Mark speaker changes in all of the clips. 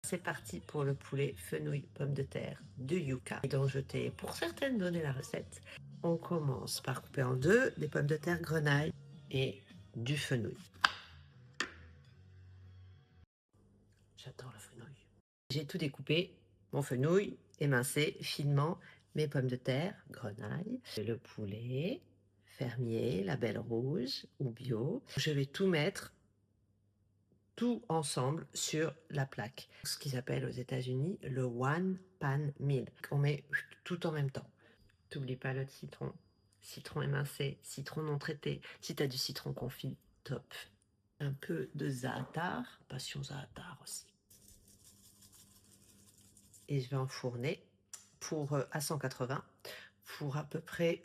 Speaker 1: C'est parti pour le poulet fenouil pommes de terre de Yuka, dont je t'ai pour certaines donné la recette. On commence par couper en deux des pommes de terre grenaille et du fenouil. J'adore le fenouil. J'ai tout découpé, mon fenouil émincé finement, mes pommes de terre grenaille, le poulet fermier, label rouge ou bio. Je vais tout mettre tout ensemble sur la plaque. Ce qu'ils appellent aux États-Unis le one pan meal. On met tout en même temps. T'oublies pas le citron. Citron émincé, citron non traité. Si tu as du citron confit, top. Un peu de za'atar, passion za'atar aussi. Et je vais enfourner pour à 180 pour à peu près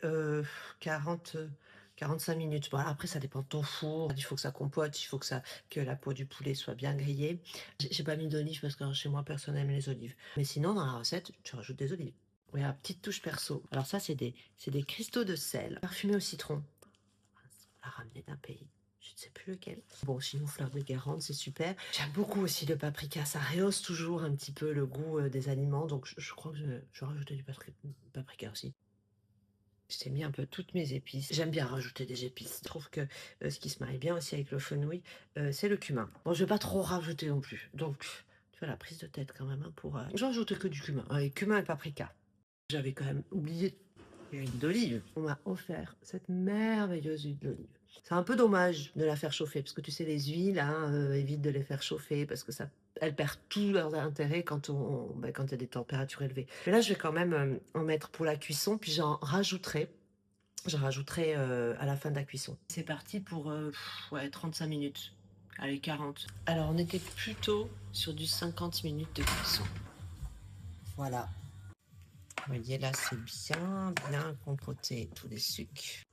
Speaker 1: 45 minutes. Bon, après, ça dépend de ton four. Il faut que ça compote, il faut que la peau du poulet soit bien grillée. J'ai pas mis d'olives parce que chez moi, personne n'aime les olives. Mais sinon, dans la recette, tu rajoutes des olives. Voilà, petite touche perso. Alors ça, c'est des cristaux de sel parfumés au citron. On l'a ramené d'un pays. Je ne sais plus lequel. Bon, sinon, fleur de Guérande, c'est super. J'aime beaucoup aussi le paprika. Ça rehausse toujours un petit peu le goût des aliments. Donc, je crois que je vais rajouter du paprika aussi. J'ai mis un peu toutes mes épices. J'aime bien rajouter des épices. Je trouve que ce qui se marie bien aussi avec le fenouil, c'est le cumin. Bon, je vais pas trop rajouter non plus. Donc, tu vois la prise de tête quand même pour... J'en rajoute que du cumin. Avec cumin et paprika. J'avais quand même oublié l'huile d'olive. On m'a offert cette merveilleuse huile d'olive. C'est un peu dommage de la faire chauffer, parce que tu sais, les huiles, hein, évite de les faire chauffer, parce que ça, elles perdent tout leur intérêt quand quand il y a des températures élevées. Mais là, je vais quand même en mettre pour la cuisson, puis j'en rajouterai à la fin de la cuisson. C'est parti pour 35 minutes. Allez, 40. Alors, on était plutôt sur du 50 minutes de cuisson. Voilà. Vous voyez, là, c'est bien compoté, tous les sucres.